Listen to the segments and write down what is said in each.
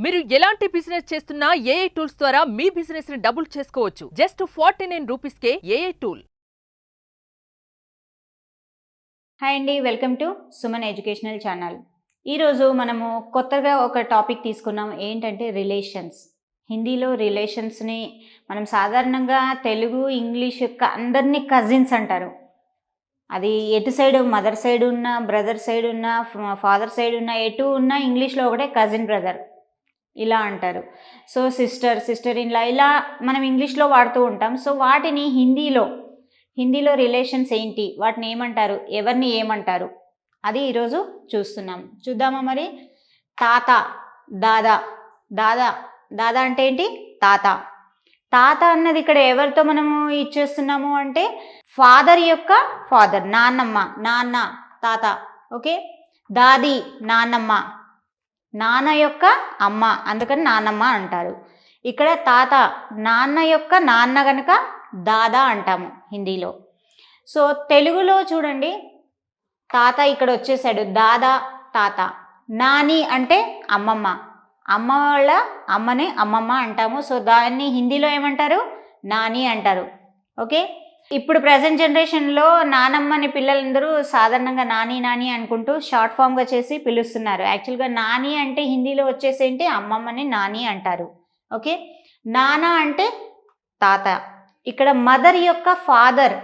మీరు ఎలాంటి బిజినెస్ చేస్తున్నా ఏఐ టూల్స్ ద్వారా మీ బిజినెస్ ని డబుల్ చేసుకోవచ్చు. జస్ట్ 49 రూపీస్కే ఏఐ టూల్. హాయ్ అండి, welcome to Suman educational channel. ఈరోజు మనము కొత్తగా ఒక టాపిక్ తీసుకున్నాం. ఏంటంటే రిలేషన్స్. హిందీలో రిలేషన్స్ని మనం సాధారణంగా తెలుగు, ఇంగ్లీష్ అందరినీ కజిన్స్ అంటారు. అది ఎటు సైడ్ మదర్ సైడ్ ఉన్న, బ్రదర్ సైడ్ ఉన్న, ఫాదర్ సైడ్ ఉన్న, ఎటు ఉన్న ఇంగ్లీష్లో ఒకటే కజిన్ బ్రదర్ ఇలా అంటారు. సో సిస్టర్ ఇన్లా ఇలా మనం ఇంగ్లీష్లో వాడుతూ ఉంటాం. సో వాటిని హిందీలో రిలేషన్స్ ఏంటి, వాటిని ఏమంటారు, ఎవరిని ఏమంటారు, అది ఈరోజు చూద్దామా మరి. తాత, దాదా. దాదా అంటే ఏంటి? తాత అన్నది ఇక్కడ ఎవరితో మనము ఇచ్చేస్తున్నాము అంటే ఫాదర్ యొక్క ఫాదర్, నాన్న తాత. ఓకే. దాది నాన్నమ్మ, నాన్న యొక్క అమ్మ, అందుకని నాన్నమ్మ అంటారు. ఇక్కడ తాత నాన్న యొక్క నాన్న గనక దాదా అంటాము హిందీలో. సో తెలుగులో చూడండి, తాత ఇక్కడ వచ్చేసాడు, దాదా తాత. నాని అంటే అమ్మమ్మ, అమ్మ వాళ్ళ అమ్మని అమ్మమ్మ అంటాము. సో దాన్ని హిందీలో ఏమంటారు? నాని అంటారు. ఓకే. ఇప్పుడు ప్రజెంట్ జనరేషన్లో నానమ్మని పిల్లలందరూ సాధారణంగా నాని అనుకుంటూ షార్ట్ ఫామ్గా చేసి పిలుస్తున్నారు. యాక్చువల్గా నాని అంటే హిందీలో వచ్చేసేంటి, అమ్మమ్మని నాని అంటారు. ఓకే. నాన్న అంటే తాత. ఇక్కడ మదర్ యొక్క ఫాదర్,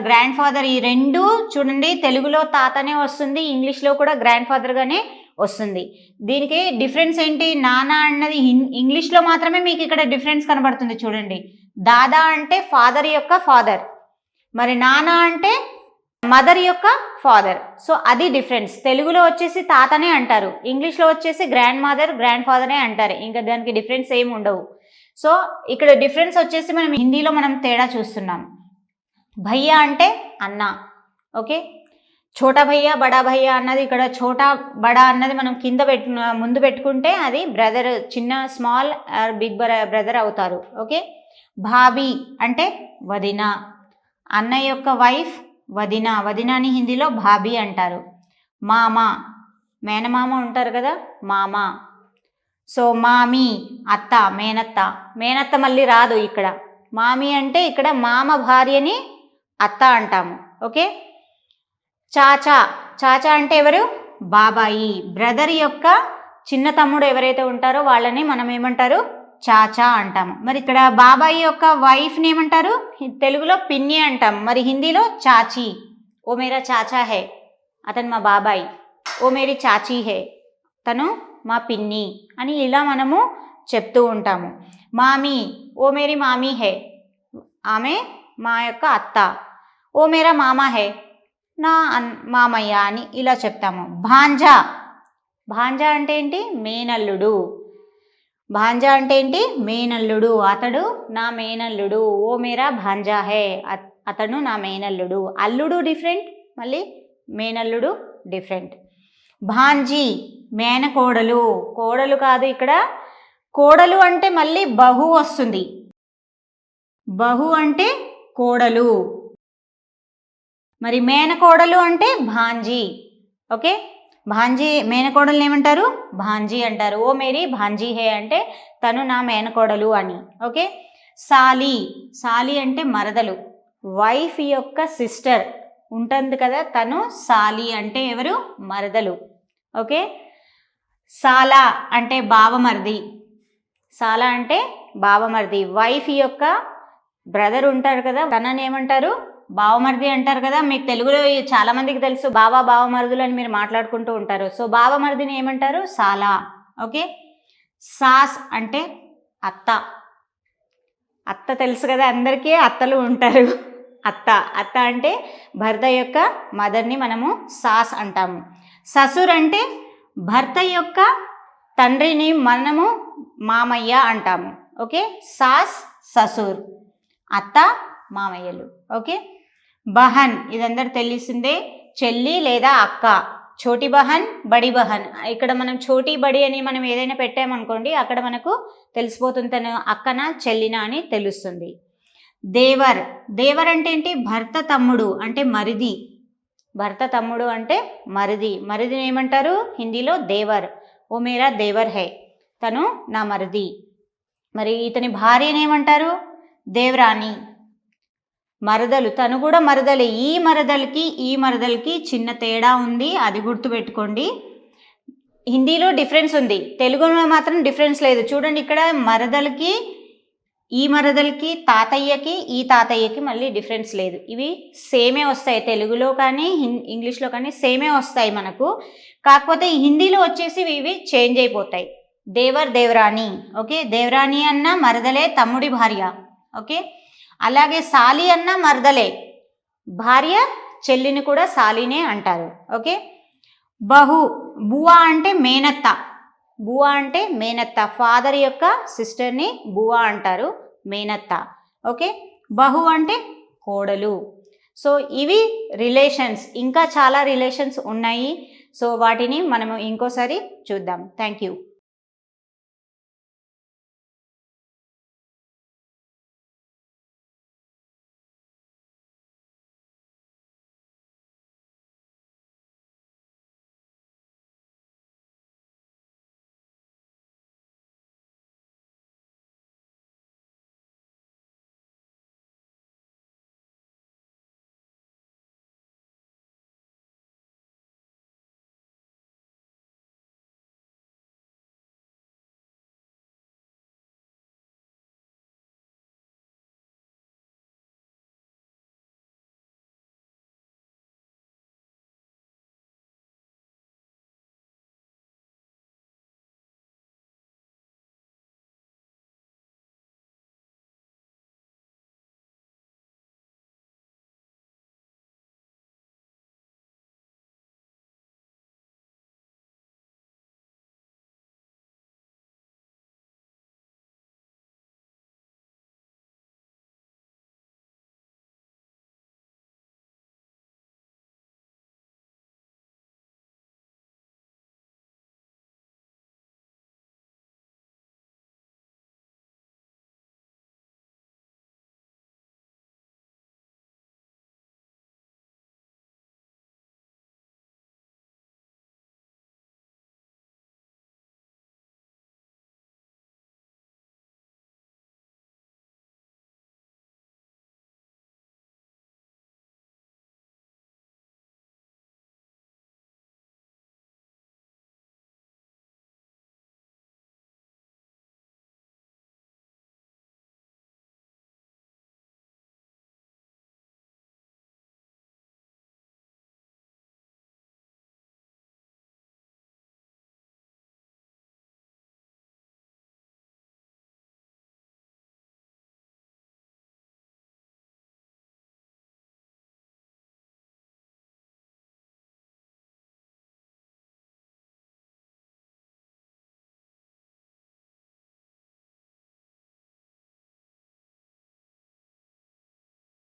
గ్రాండ్ ఫాదర్, ఈ రెండు చూడండి, తెలుగులో తాతనే వస్తుంది, ఇంగ్లీష్లో కూడా గ్రాండ్ ఫాదర్గానే వస్తుంది. దీనికి డిఫరెన్స్ ఏంటి? నాన్న అన్నది ఇంగ్లీష్లో మాత్రమే మీకు ఇక్కడ డిఫరెన్స్ కనబడుతుంది. చూడండి, దాదా అంటే ఫాదర్ యొక్క ఫాదర్, మరి నాన్న అంటే మదర్ యొక్క ఫాదర్. సో అది డిఫరెన్స్. తెలుగులో వచ్చేసి తాతనే అంటారు, ఇంగ్లీష్లో వచ్చేసి గ్రాండ్ ఫాదరే అంటారు. ఇంకా దానికి డిఫరెన్స్ ఏమి ఉండవు. సో ఇక్కడ డిఫరెన్స్ వచ్చేసి మనం హిందీలో తేడా చూస్తున్నాం. భయ్యా అంటే అన్న. ఓకే. ఛోటా భయ్యా, బడా భయ్యా అన్నది ఇక్కడ ఛోటా బడా అన్నది మనం ముందు పెట్టుకుంటే అది బ్రదర్, చిన్న స్మాల్ బిగ్ బ్రదర్ అవుతారు. ఓకే. భాబీ అంటే వదిన, అన్న యొక్క వైఫ్ వదినాని హిందీలో భాబీ అంటారు. మామ, మేనమామ ఉంటారు కదా, మామ. సో మామీ అత్త, మేనత్త మళ్ళీ రాదు ఇక్కడ. మామీ అంటే ఇక్కడ మామ భార్యని అత్త అంటాము. ఓకే. చాచా అంటే ఎవరు? బాబాయి. బ్రదర్ యొక్క చిన్న తమ్ముడు ఎవరైతే ఉంటారో వాళ్ళని మనం ఏమంటారు? చాచా అంటాము. మరి ఇక్కడ బాబాయి యొక్క వైఫ్ని ఏమంటారు? తెలుగులో పిన్ని అంటాము, మరి హిందీలో చాచీ. ఓ మేరా చాచా హే, అతను మా బాబాయి. ఓ మేరీ చాచీ హే, తను మా పిన్ని అని ఇలా మనము చెప్తూ ఉంటాము. మామీ, ఓ మేరీ మామీ హే, ఆమె మా యొక్క అత్త. ఓ మేరా మామా హే, నా మామయ్య అని ఇలా చెప్తాము. భాంజా అంటే ఏంటి? మేనల్లుడు. భాంజా అంటే ఏంటి? మేనల్లుడు. అతడు నా మేనల్లుడు. ఓ మేరా భాంజా హే, అతడు నా మేనల్లుడు. అల్లుడు డిఫరెంట్, మళ్ళీ మేనల్లుడు డిఫరెంట్. భాంజీ మేనకోడలు. కోడలు కాదు ఇక్కడ, కోడలు అంటే మళ్ళీ బహు వస్తుంది. బహు అంటే కోడలు, మరి మేనకోడలు అంటే భాంజీ. ఓకే. భాంజీ, మేనకోడలు ఏమంటారు? భాంజీ అంటారు. ఓ మేరీ భాంజీ హే అంటే తను నా మేనకోడలు అని. ఓకే. సాలి అంటే మరదలు, వైఫ్ యొక్క సిస్టర్ ఉంటుంది కదా, తను సాలి అంటే ఎవరు? మరదలు. ఓకే. సాలా అంటే బావమరిది. వైఫ్ యొక్క బ్రదర్ ఉంటారు కదా, తనని ఏమంటారు? బావమరిది అంటారు కదా. మీకు తెలుగులో చాలా మందికి తెలుసు, బావమరుదులు అని మీరు మాట్లాడుకుంటూ ఉంటారు. సో బావమరిదిని ఏమంటారు? సాలా. ఓకే. సాస్ అంటే అత్త తెలుసు కదా అందరికీ, అత్తలు ఉంటారు. అత్త అంటే భర్త యొక్క మదర్ని మనము సాస్ అంటాము. ససుర్ అంటే భర్త యొక్క తండ్రిని మనము మామయ్య అంటాము. ఓకే. సాస్, ససుర్, అత్త, మామయ్యలు. ఓకే. బహన్, ఇదందరూ తెలిసిందే, చెల్లి లేదా అక్క. చోటి బహన్, బడి బహన్. ఇక్కడ మనం చోటి బడి అని మనం ఏదైనా పెట్టామనుకోండి, అక్కడ మనకు తెలిసిపోతుంది తను అక్కనా చెల్లినా అని తెలుస్తుంది. దేవర్ అంటే ఏంటి? భర్త తమ్ముడు అంటే మరిది. భర్త తమ్ముడు అంటే మరిది. మరిదిని ఏమంటారు హిందీలో? దేవర్. ఓ మేరా దేవర్ హై, తను నా మరిది. మరి ఇతని భార్యని ఏమంటారు? దేవరాని. మరదలు, తను కూడా మరదలే. ఈ మరదలకి చిన్న తేడా ఉంది, అది గుర్తుపెట్టుకోండి. హిందీలో డిఫరెన్స్ ఉంది, తెలుగులో మాత్రం డిఫరెన్స్ లేదు. చూడండి ఇక్కడ మరదలకి తాతయ్యకి ఈ తాతయ్యకి మళ్ళీ డిఫరెన్స్ లేదు. ఇవి సేమే వస్తాయి, తెలుగులో కానీ ఇంగ్లీష్లో కానీ సేమే వస్తాయి మనకు. కాకపోతే హిందీలో వచ్చేసి ఇవి చేంజ్ అయిపోతాయి. దేవరాని. ఓకే, దేవరాని అన్న మరదలే, తమ్ముడి భార్య. ఓకే, అలాగే సాలి అన్న మరదలే, భార్య చెల్లిని కూడా సాలినే అంటారు. ఓకే, బువా అంటే మేనత్త, ఫాదర్ యొక్క సిస్టర్ని బువా అంటారు, మేనత్త. ఓకే, బహు అంటే కోడలు. సో ఇవి రిలేషన్స్. ఇంకా చాలా రిలేషన్స్ ఉన్నాయి. సో వాటిని మనము ఇంకోసారి చూద్దాం. Thank you.